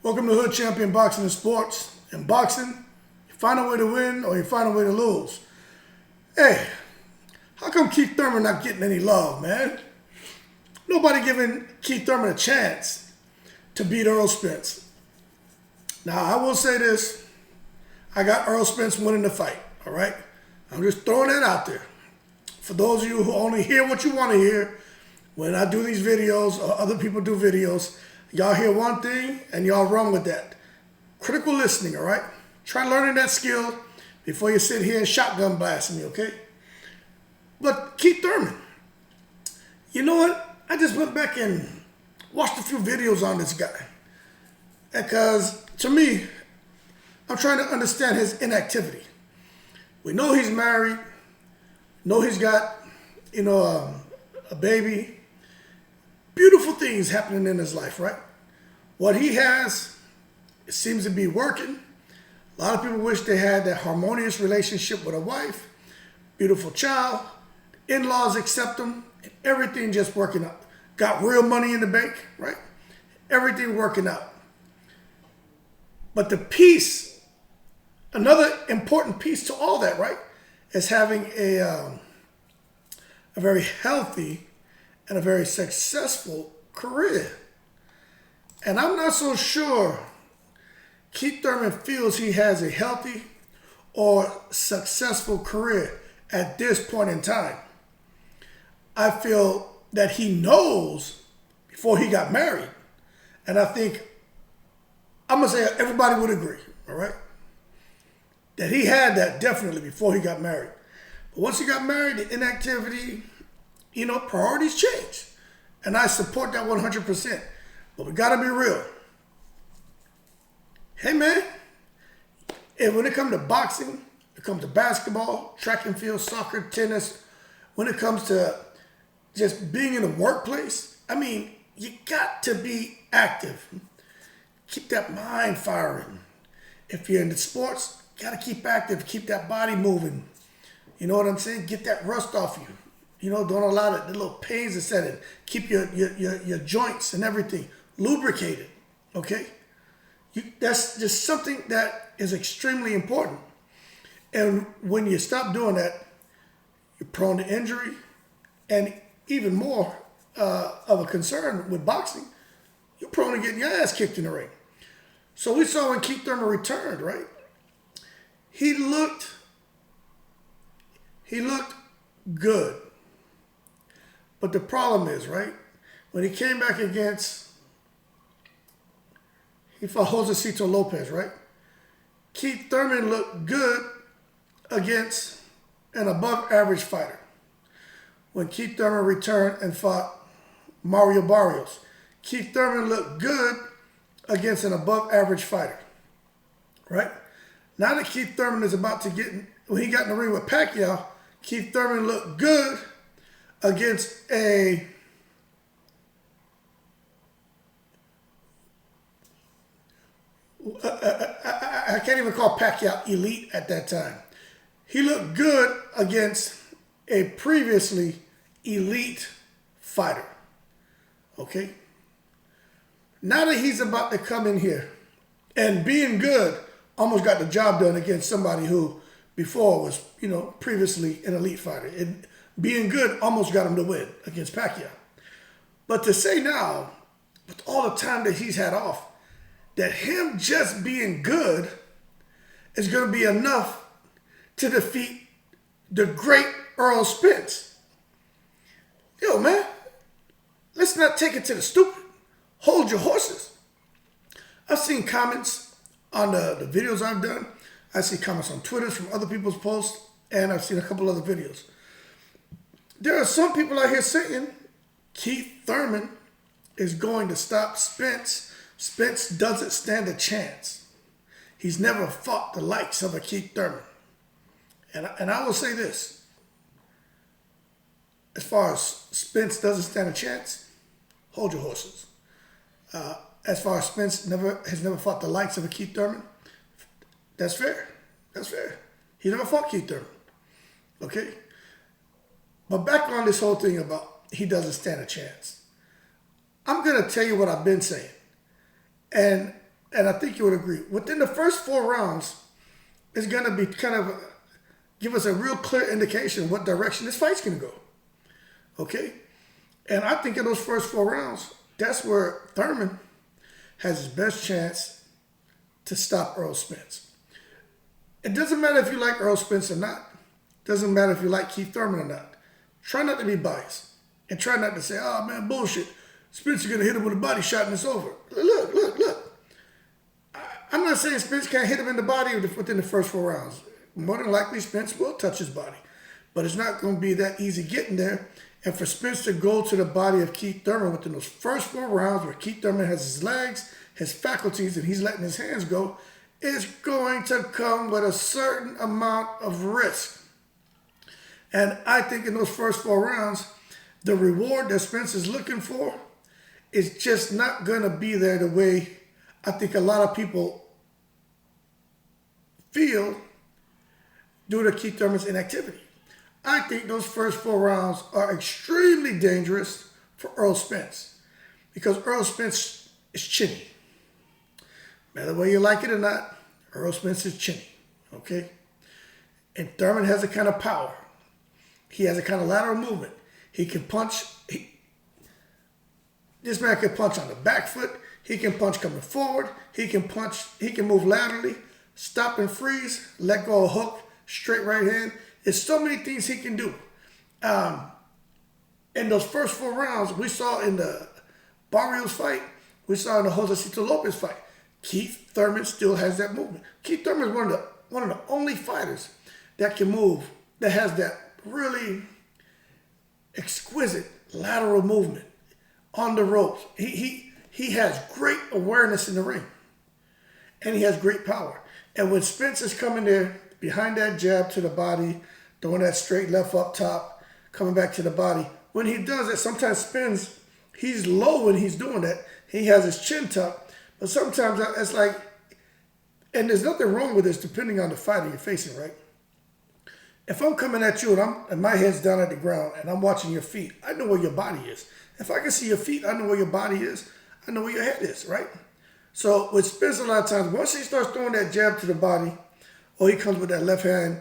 Welcome to Hood Champion Boxing and Sports. In boxing, you find a way to win or you find a way to lose. Hey, how come Keith Thurman not getting any love, man? Nobody giving Keith Thurman a chance to beat Earl Spence. Now, I will say this. I got Earl Spence winning the fight, all right? I'm just throwing that out there. For those of you who only hear what you want to hear, when I do these videos or other people do videos, y'all hear one thing and y'all run with that. Critical listening, all right? Try learning that skill before you sit here and shotgun blast me, okay? But Keith Thurman, you know what? I just went back and watched a few videos on this guy. Because to me, I'm trying to understand his inactivity. We know he's married. Know he's got, a baby. Beautiful things happening in his life, right? What he has, it seems to be working. A lot of people wish they had that harmonious relationship with a wife, beautiful child, in-laws accept him, and everything just working out. Got real money in the bank, right? Everything working out. But the piece, another important piece to all that, right, is having a very healthy and a very successful career. And I'm not so sure Keith Thurman feels he has a healthy or successful career at this point in time. I feel that he knows before he got married, and I think, I'm going to say everybody would agree, all right, that he had that definitely before he got married. But once he got married, the inactivity, priorities change. And I support that 100%. But we got to be real. Hey, man, and when it comes to boxing, it comes to basketball, track and field, soccer, tennis, when it comes to just being in the workplace, you got to be active. Keep that mind firing. If you're in the sports, you got to keep active, keep that body moving. You know what I'm saying? Get that rust off you. Don't allow the little pains to set in. Keep your joints and everything lubricated, okay? That's just something that is extremely important. And when you stop doing that, you're prone to injury. And even more of a concern with boxing, you're prone to getting your ass kicked in the ring. So we saw when Keith Thurman returned, right? He looked good. But the problem is, right, when he came back he fought Josecito Lopez, right? Keith Thurman looked good against an above-average fighter. When Keith Thurman returned and fought Mario Barrios, Keith Thurman looked good against an above-average fighter, right? Now that Keith Thurman is about to when he got in the ring with Pacquiao, Keith Thurman looked good against I can't even call Pacquiao elite at that time. He looked good against a previously elite fighter. Okay? Now that he's about to come in here and being good, almost got the job done against somebody who before was, previously an elite fighter. And being good almost got him to win against Pacquiao. But to say now, with all the time that he's had off, that him just being good is going to be enough to defeat the great Earl Spence. Yo, man, let's not take it to the stupid. Hold your horses. I've seen comments on the videos I've done. I see comments on Twitter from other people's posts, and I've seen a couple other videos. There are some people out here saying Keith Thurman is going to stop Spence. Spence doesn't stand a chance. He's never fought the likes of a Keith Thurman. And I will say this. As far as Spence doesn't stand a chance, hold your horses. As far as Spence has never fought the likes of a Keith Thurman, that's fair. That's fair. He never fought Keith Thurman. Okay? But back on this whole thing about he doesn't stand a chance. I'm going to tell you what I've been saying. And and I think you would agree, within the first 4 rounds, it's going to be kind of give us a real clear indication what direction this fight's going to go. Okay? And I think in those first 4 rounds, that's where Thurman has his best chance to stop Earl Spence. It doesn't matter if you like Earl Spence or not. It doesn't matter if you like Keith Thurman or not. Try not to be biased. And try not to say, oh man, bullshit. Spence is going to hit him with a body shot and it's over. Look. I'm not saying Spence can't hit him in the body within the first 4 rounds. More than likely, Spence will touch his body. But it's not going to be that easy getting there. And for Spence to go to the body of Keith Thurman within those first 4 rounds where Keith Thurman has his legs, his faculties, and he's letting his hands go, is going to come with a certain amount of risk. And I think in those first 4 rounds, the reward that Spence is looking for is just not going to be there the way I think a lot of people feel due to Keith Thurman's inactivity. I think those first 4 rounds are extremely dangerous for Earl Spence because Earl Spence is chinny. Whether way you like it or not, Earl Spence is chinny, okay? And Thurman has a kind of power. He has a kind of lateral movement. He can punch. This man can punch on the back foot. He can punch coming forward. He can punch. He can move laterally, stop and freeze, let go of hook, straight right hand. There's so many things he can do. In those first 4 rounds, we saw in the Barrios fight, we saw in the Josecito Lopez fight, Keith Thurman still has that movement. Keith Thurman is one of the only fighters that can move, that has that really exquisite lateral movement on the ropes. He has great awareness in the ring. And he has great power. And when Spence is coming there, behind that jab to the body, throwing that straight left up top, coming back to the body, when he does it, sometimes Spence, he's low when he's doing that. He has his chin tucked. But sometimes it's like, and there's nothing wrong with this depending on the fighter you're facing, right? If I'm coming at you and my head's down at the ground and I'm watching your feet, I know where your body is. If I can see your feet, I know where your body is. I know where your head is, right? So with Spence, a lot of times, once he starts throwing that jab to the body, or he comes with that left hand,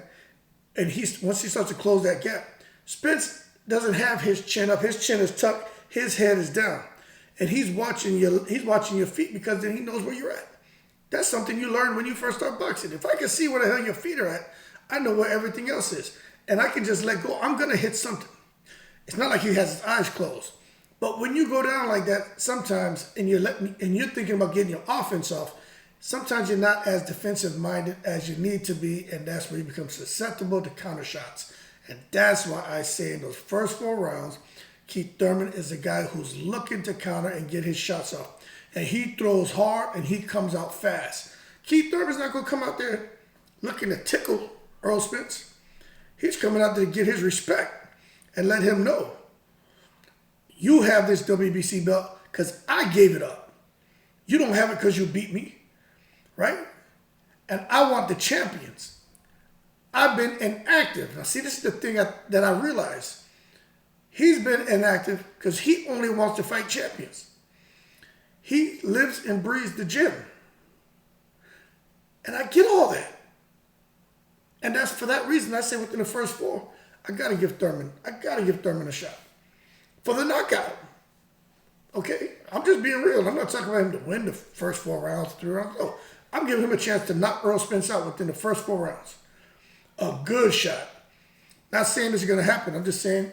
and once he starts to close that gap, Spence doesn't have his chin up. His chin is tucked. His head is down, and he's watching your feet because then he knows where you're at. That's something you learn when you first start boxing. If I can see where the hell your feet are at, I know where everything else is, and I can just let go. I'm gonna hit something. It's not like he has his eyes closed. But when you go down like that, sometimes, and you're thinking about getting your offense off, sometimes you're not as defensive-minded as you need to be, and that's where you become susceptible to counter shots. And that's why I say in those first 4 rounds, Keith Thurman is a guy who's looking to counter and get his shots off. And he throws hard, and he comes out fast. Keith Thurman's not going to come out there looking to tickle Earl Spence. He's coming out there to get his respect and let him know, you have this WBC belt because I gave it up. You don't have it because you beat me, right? And I want the champions. I've been inactive. Now, see, this is the thing that I realized. He's been inactive because he only wants to fight champions. He lives and breathes the gym. And I get all that. And that's for that reason I say within the first 4, I got to give Thurman a shot. For the knockout. Okay? I'm just being real. I'm not talking about him to win the first 4 rounds, 3 rounds. No. I'm giving him a chance to knock Earl Spence out within the first 4 rounds. A good shot. Not saying this is going to happen. I'm just saying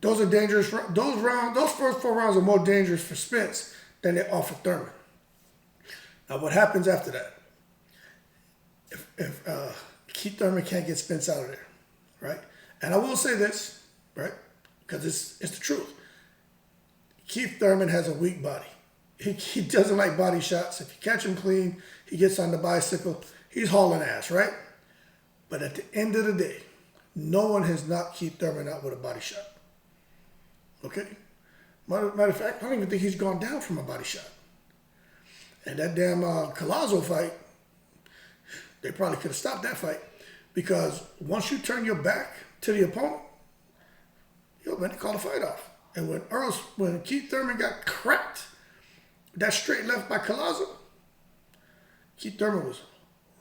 those are dangerous. Those first 4 rounds are more dangerous for Spence than they are for Thurman. Now, what happens after that? If Keith Thurman can't get Spence out of there, right? And I will say this, right? Because it's the truth. Keith Thurman has a weak body. He doesn't like body shots. If you catch him clean, he gets on the bicycle, he's hauling ass, right? But at the end of the day, no one has knocked Keith Thurman out with a body shot. Okay? Matter of fact, I don't even think he's gone down from a body shot. And that damn Collazo fight, they probably could have stopped that fight. Because once you turn your back to the opponent, man, they call the fight off. And when Keith Thurman got cracked that straight left by Collazo, Keith Thurman was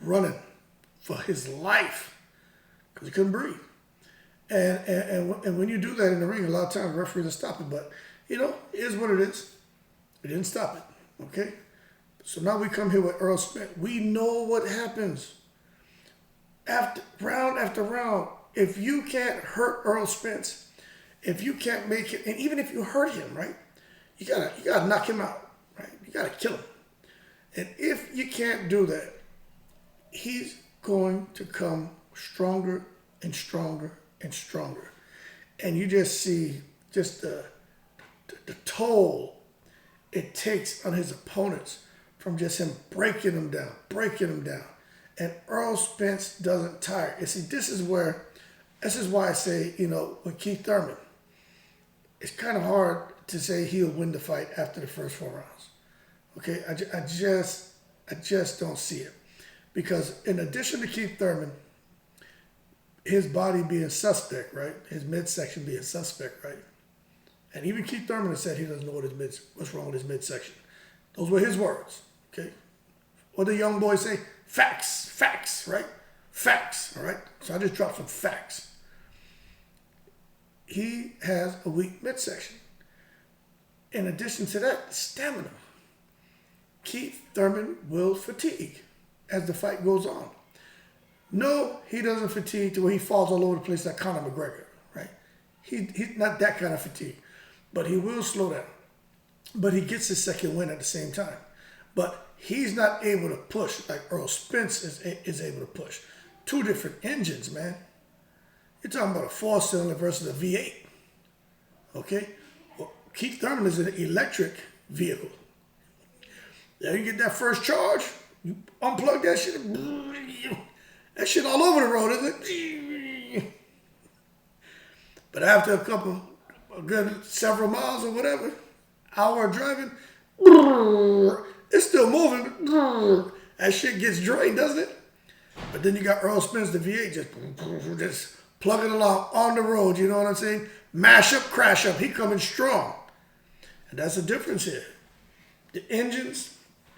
running for his life because he couldn't breathe. And when you do that in the ring, a lot of times referees will stop it. But, you know, it is what it is. It didn't stop it, okay? So now we come here with Earl Spence. We know what happens. Round after round, if you can't hurt Earl Spence, if you can't make it, and even if you hurt him, right, you gotta knock him out, right? You gotta kill him. And if you can't do that, he's going to come stronger and stronger and stronger. And you just see just the toll it takes on his opponents from just him breaking them down. And Earl Spence doesn't tire. You see, this is why I say, you know, with Keith Thurman, it's kind of hard to say he'll win the fight after the first 4 rounds. Okay, I just don't see it. Because in addition to Keith Thurman, his body being suspect, right? His midsection being suspect, right? And even Keith Thurman has said he doesn't know what's wrong with his midsection. Those were his words, okay? What do young boys say? Facts, right? Facts, all right? So I just dropped some facts. He has a weak midsection. In addition to that, stamina. Keith Thurman will fatigue as the fight goes on. No, he doesn't fatigue to where he falls all over the place like Conor McGregor, right? He's not that kind of fatigue, but he will slow down. But he gets his second win at the same time. But he's not able to push like Earl Spence is able to push. 2 different engines, man. You're talking about a 4-cylinder versus a V8, okay? Well, Keith Thurman is an electric vehicle. Yeah, you get that first charge, you unplug that shit, that shit all over the road, isn't it? But after a good several miles or whatever, hour of driving, it's still moving. That shit gets drained, doesn't it? But then you got Earl Spence, the V8, just plugging along on the road, you know what I'm saying? Mash up, crash up, he coming strong. And that's the difference here. The engines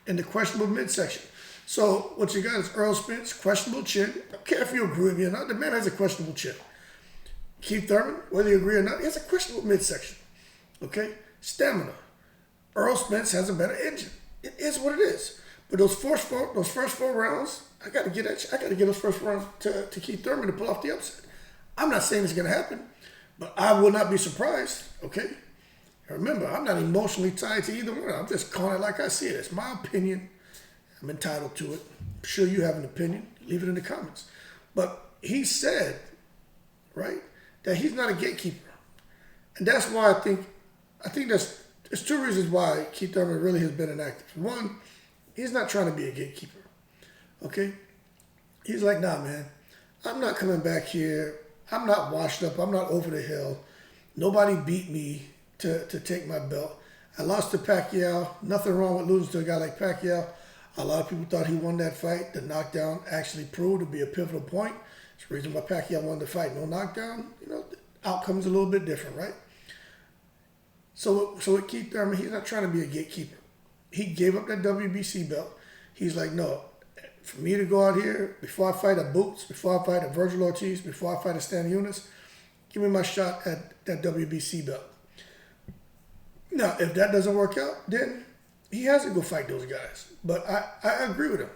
and the questionable midsection. So what you got is Earl Spence, questionable chin. I don't care if you agree with me or not, the man has a questionable chin. Keith Thurman, whether you agree or not, he has a questionable midsection. Okay? Stamina. Earl Spence has a better engine. It is what it is. But those first 4 rounds, I gotta get those first 4 rounds to Keith Thurman to pull off the upset. I'm not saying it's gonna happen, but I will not be surprised. Okay? Remember, I'm not emotionally tied to either one. I'm just calling it like I see it. It's my opinion. I'm entitled to it. I'm sure you have an opinion. Leave it in the comments. But he said, right, that he's not a gatekeeper. And that's why I think there's 2 reasons why Keith Thurman really has been inactive. One, he's not trying to be a gatekeeper. Okay? He's like, nah, man, I'm not coming back here. I'm not washed up. I'm not over the hill. Nobody beat me to take my belt. I lost to Pacquiao. Nothing wrong with losing to a guy like Pacquiao. A lot of people thought he won that fight. The knockdown actually proved to be a pivotal point. It's the reason why Pacquiao won the fight. No knockdown, you know, the outcome's a little bit different, right? So with Keith Thurman, he's not trying to be a gatekeeper. He gave up that WBC belt. He's like, no, for me to go out here, before I fight a Boots, before I fight a Virgil Ortiz, before I fight a Stan Eunice, give me my shot at that WBC belt. Now, if that doesn't work out, then he has to go fight those guys. But I agree with him.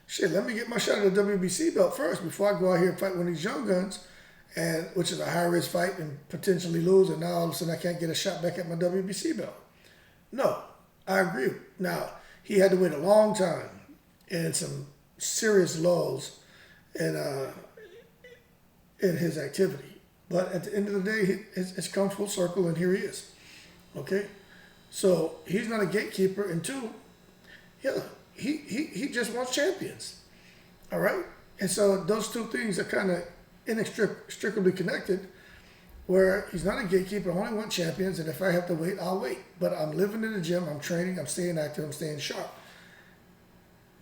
Shit, let me get my shot at the WBC belt first before I go out here and fight one of these young guns, and which is a high-risk fight and potentially lose, and now all of a sudden I can't get a shot back at my WBC belt. No, I agree. Now, he had to wait a long time and some serious lulls in his activity. But at the end of the day, it's come full circle, and here he is. Okay? So he's not a gatekeeper. And 2, yeah, he just wants champions. All right? And so those 2 things are kind of inextricably connected, where he's not a gatekeeper. I only want champions, and if I have to wait, I'll wait. But I'm living in the gym. I'm training. I'm staying active. I'm staying sharp.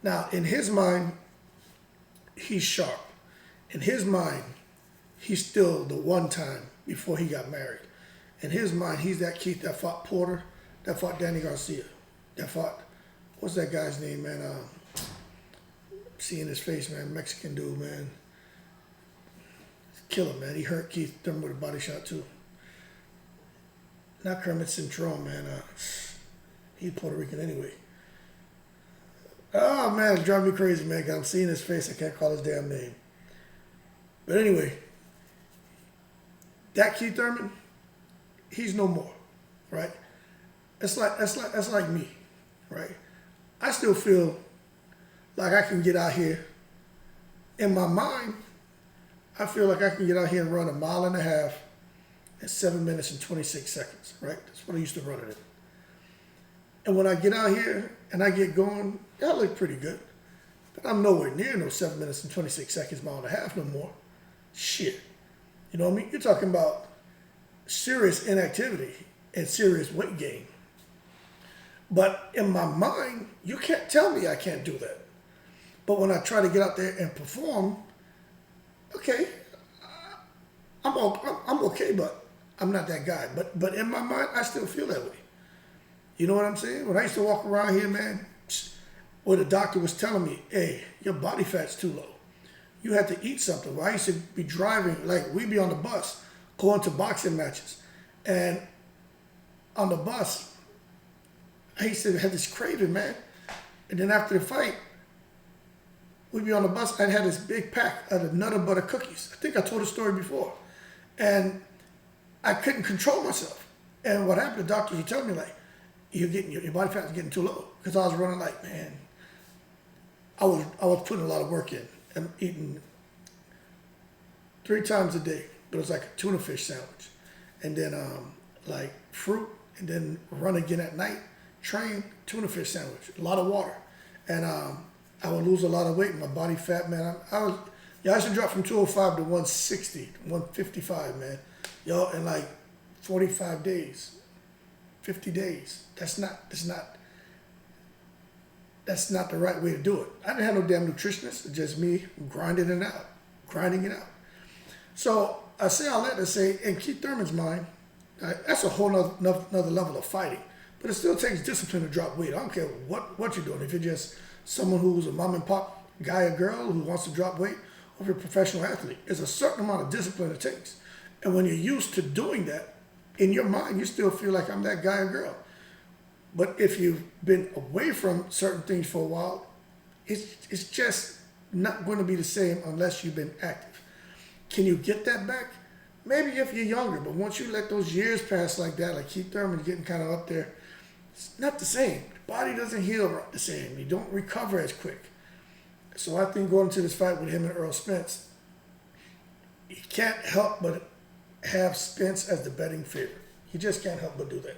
Now, in his mind, he's sharp. In his mind, he's still the one time before he got married. In his mind, he's that Keith that fought Porter, that fought Danny Garcia, that fought what's that guy's name, man? Seeing his face, man. Mexican dude, man. Killer, man. He hurt Keith Thurman with a body shot, too. Not Kermit Cintron, man. He's Puerto Rican anyway. Oh, man, it's driving me crazy, man. 'Cause I'm seeing his face. I can't call his damn name. But anyway, that Keith Thurman, he's no more, right? That's like me, right? I still feel like I can get out here. In my mind, I feel like I can get out here and run 1.5 miles in 7 minutes and 26 seconds, right? That's what I used to run it in. And when I get out here and I get going, I look pretty good. But I'm nowhere near no 7 minutes and 26 seconds, 1.5 miles no more. Shit. You know what I mean? You're talking about serious inactivity and serious weight gain. But in my mind, you can't tell me I can't do that. But when I try to get out there and perform, okay, I'm okay, but I'm not that guy. But in my mind, I still feel that way. You know what I'm saying? When I used to walk around here, man, where the doctor was telling me, hey, your body fat's too low. You had to eat something. Well, I used to be driving, like we'd be on the bus, going to boxing matches. And on the bus, I used to have this craving, man. And then after the fight, we'd be on the bus. I'd had this big pack of the Nutter Butter cookies. I think I told the story before. And I couldn't control myself. And what happened, the doctors were telling me, like, your body fat is getting too low. Because I was running like, man, I was putting a lot of work in. I'm eating 3 times a day, but it was like a tuna fish sandwich. And then like fruit, and then run again at night, train, tuna fish sandwich, a lot of water. And I would lose a lot of weight. My body fat, man, I used to drop from 205 to 160, 155, man. Yo, in like 45 days, 50 days. That's not the right way to do it. I didn't have no damn nutritionist. It's just me grinding it out. So I say all that to say, in Keith Thurman's mind, that's a whole nother level of fighting. But it still takes discipline to drop weight. I don't care what you're doing. If you're just someone who's a mom and pop guy or girl who wants to drop weight, or if you're a professional athlete, there's a certain amount of discipline it takes. And when you're used to doing that, in your mind, you still feel like I'm that guy or girl. But if you've been away from certain things for a while, it's just not going to be the same unless you've been active. Can you get that back? Maybe if you're younger, but once you let those years pass like that, like Keith Thurman getting kind of up there, it's not the same. The body doesn't heal the same. You don't recover as quick. So I think going into this fight with him and Earl Spence, you can't help but have Spence as the betting favorite. You just can't help but do that.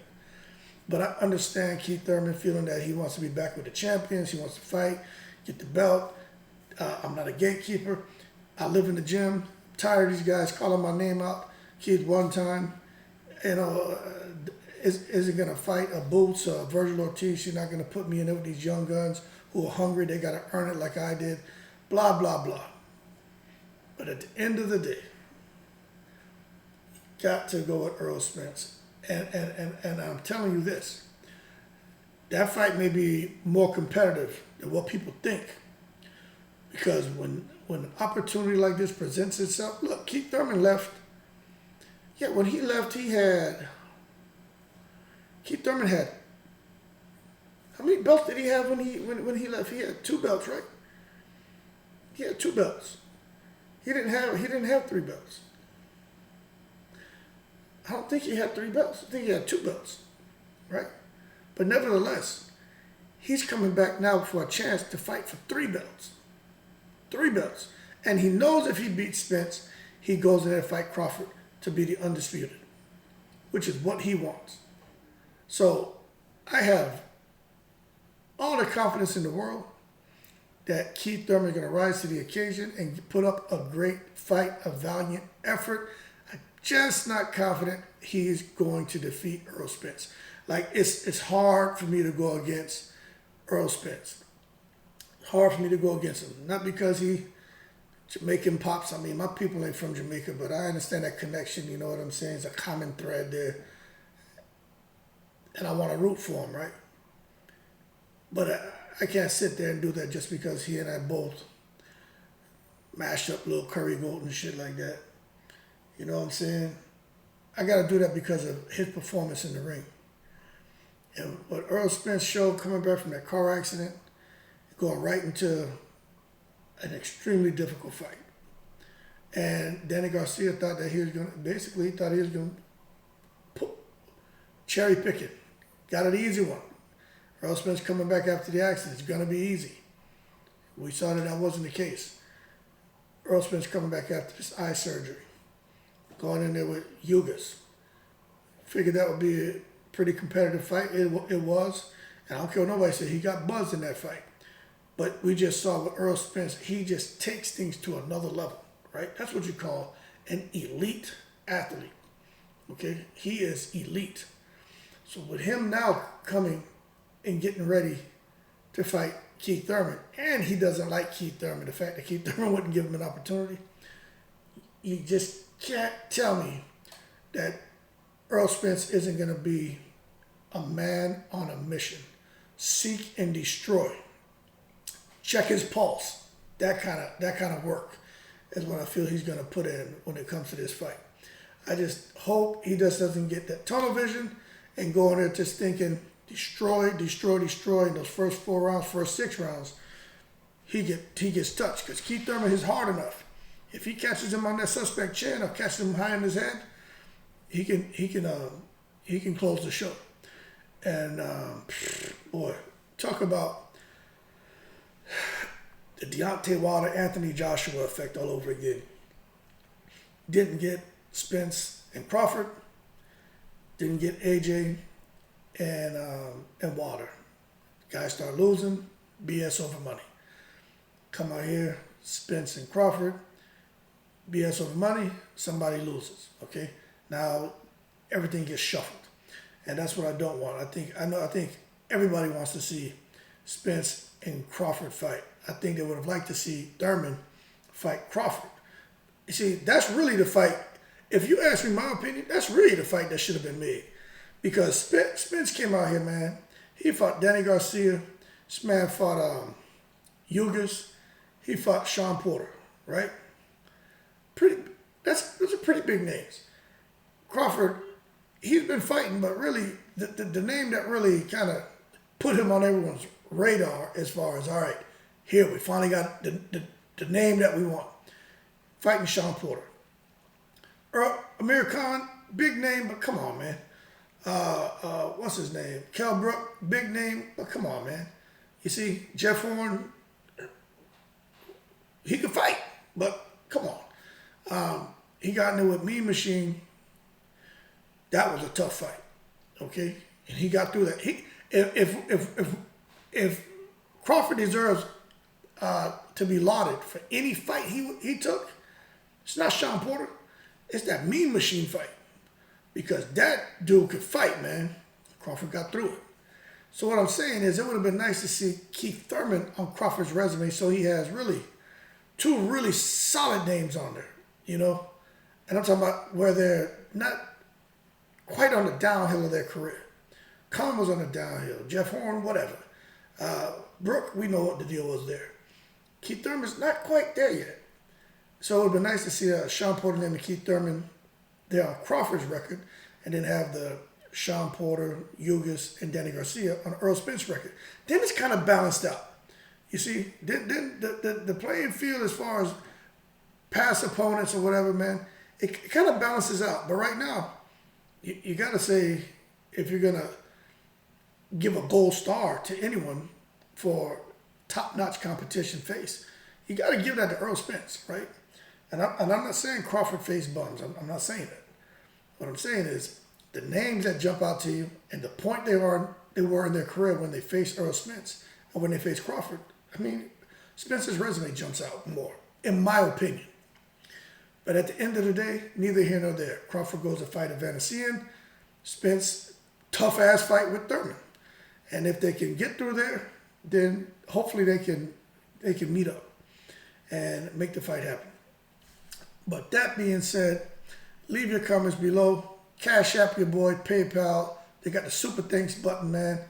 But I understand Keith Thurman feeling that he wants to be back with the champions. He wants to fight, get the belt. I'm not a gatekeeper. I live in the gym. I'm tired of these guys calling my name out. Keith one time, isn't going to fight a Boots or a Virgil Ortiz. She's not going to put me in there with these young guns who are hungry. They got to earn it like I did. Blah, blah, blah. But at the end of the day, you got to go with Earl Spence. And I'm telling you this, that fight may be more competitive than what people think. Because when an opportunity like this presents itself, look, Keith Thurman left. Yeah, when he left, Keith Thurman had, how many belts did he have when he left? He had 2 belts, right? He had 2 belts. He didn't have 3 belts. I don't think he had 3 belts. I think he had 2 belts, right? But nevertheless, he's coming back now for a chance to fight for 3 belts. 3 belts. And he knows if he beats Spence, he goes in there to fight Crawford to be the undisputed, which is what he wants. So I have all the confidence in the world that Keith Thurman is going to rise to the occasion and put up a great fight, a valiant effort. I'm just not confident he is going to defeat Earl Spence. Like, it's hard for me to go against Earl Spence. Hard for me to go against him. Not because he Jamaican pops. I mean, my people ain't from Jamaica, but I understand that connection. You know what I'm saying? It's a common thread there. And I want to root for him, right? But I can't sit there and do that just because he and I both mashed up little curry goat and shit like that. You know what I'm saying? I got to do that because of his performance in the ring. And what Earl Spence showed coming back from that car accident, going right into an extremely difficult fight. And Danny Garcia thought that he was going to, basically he thought he was going to cherry pick it. Got an easy one. Earl Spence coming back after the accident, it's going to be easy. We saw that wasn't the case. Earl Spence coming back after this eye surgery. Going in there with Ugas. Figured that would be a pretty competitive fight. It was. And I don't care what nobody said. He got buzzed in that fight. But we just saw with Earl Spence, he just takes things to another level, right? That's what you call an elite athlete, okay? He is elite. So with him now coming and getting ready to fight Keith Thurman, and he doesn't like Keith Thurman, the fact that Keith Thurman wouldn't give him an opportunity, you just can't tell me that Earl Spence isn't going to be a man on a mission. Seek and destroy. Check his pulse. That kind of work is what I feel he's going to put in when it comes to this fight. I just hope he just doesn't get that tunnel vision and go in there just thinking destroy, destroy, destroy in those first 4 rounds, first 6 rounds. He gets touched because Keith Thurman is hard enough. If he catches him on that suspect chin or catches him high in his head, he can close the show. And boy, talk about the Deontay Wilder, Anthony Joshua effect all over again. Didn't get Spence and Crawford. Didn't get AJ and Wilder. Guys start losing, BS over money. Come out here, Spence and Crawford, BS over money, somebody loses. Okay, now everything gets shuffled, and that's what I don't want. I think everybody wants to see Spence and Crawford fight. I think they would have liked to see Thurman fight Crawford. You see, that's really the fight. If you ask me my opinion, that's really the fight that should have been made. Because Spence came out here, man. He fought Danny Garcia. This man fought Ugas. He fought Sean Porter, right? Those are pretty big names. Crawford, he's been fighting, but really the name that really kind of put him on everyone's radar as far as, all right, here we finally got the name that we want. Fighting Sean Porter. Amir Khan, big name, but come on, man. What's his name? Kell Brook, big name, but come on, man. You see, Jeff Horn, he could fight, but come on. He got in there with Mean Machine. That was a tough fight, okay? And he got through that. If Crawford deserves to be lauded for any fight he took, it's not Sean Porter. It's that Mean Machine fight. Because that dude could fight, man. Crawford got through it. So what I'm saying is it would have been nice to see Keith Thurman on Crawford's resume so he has really 2 really solid names on there, you know? And I'm talking about where they're not quite on the downhill of their career. Khan was on the downhill. Jeff Horn, whatever. Brooke, we know what the deal was there. Keith Thurman's not quite there yet. So it would have been nice to see Sean Porter and Keith Thurman there on Crawford's record, and then have the Sean Porter, Ugas, and Danny Garcia on Earl Spence record. Then it's kind of balanced out. You see, then the playing field as far as past opponents or whatever, man, it kind of balances out. But right now, you got to say, if you're going to give a gold star to anyone for top-notch competition face, you got to give that to Earl Spence, right? And I'm not saying Crawford faced bums. I'm not saying that. What I'm saying is the names that jump out to you and the point they were in their career when they faced Earl Spence and when they faced Crawford. I mean, Spence's resume jumps out more, in my opinion. But at the end of the day, neither here nor there. Crawford goes to fight a Venetian. Spence, tough-ass fight with Thurman. And if they can get through there, then hopefully they can meet up and make the fight happen. But that being said, leave your comments below. Cash App your boy, PayPal. They got the Super Thanks button, man.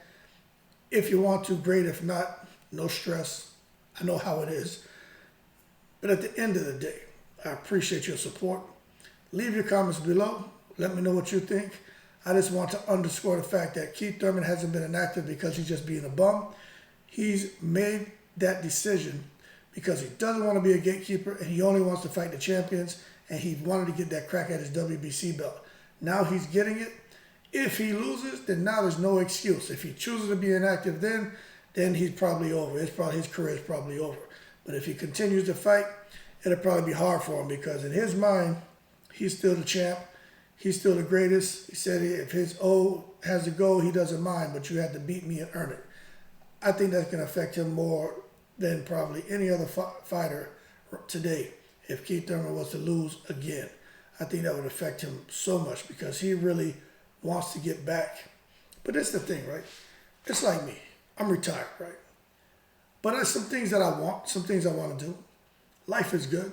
If you want to, great. If not, no stress. I know how it is. But at the end of the day, I appreciate your support. Leave your comments below. Let me know what you think. I just want to underscore the fact that Keith Thurman hasn't been inactive because he's just being a bum. He's made that decision because he doesn't want to be a gatekeeper and he only wants to fight the champions, and he wanted to get that crack at his WBC belt. Now he's getting it. If he loses, then now there's no excuse. If he chooses to be inactive then he's probably over. His career is probably over. But if he continues to fight, it'll probably be hard for him because in his mind, he's still the champ. He's still the greatest. He said if his O has to go, he doesn't mind, but you have to beat me and earn it. I think that's going to affect him more than probably any other fighter today. If Keith Thurman was to lose again, I think that would affect him so much because he really wants to get back. But that's the thing, right? It's like me. I'm retired, right? But there's some things that I want, some things I want to do. Life is good.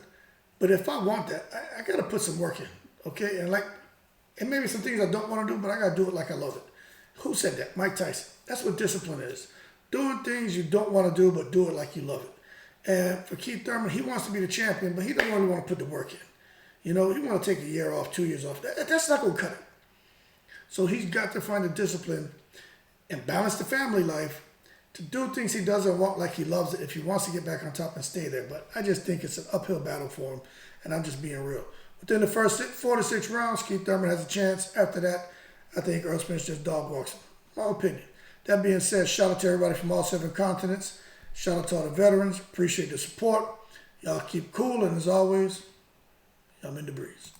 But if I want that, I got to put some work in, okay? And maybe some things I don't want to do, but I got to do it like I love it. Who said that? Mike Tyson. That's what discipline is. Doing things you don't want to do, but do it like you love it. And for Keith Thurman, he wants to be the champion, but he doesn't really want to put the work in. You know, he want to take a year off, 2 years off. That's not going to cut it. So he's got to find the discipline and balance the family life to do things he doesn't want like he loves it if he wants to get back on top and stay there. But I just think it's an uphill battle for him, and I'm just being real. Within the first 4 to 6 rounds, Keith Thurman has a chance. After that, I think Earl Spence just dog walks him. My opinion. That being said, shout out to everybody from all 7 continents. Shout out to all the veterans. Appreciate the support. Y'all keep cool, and as always, I'm in the breeze.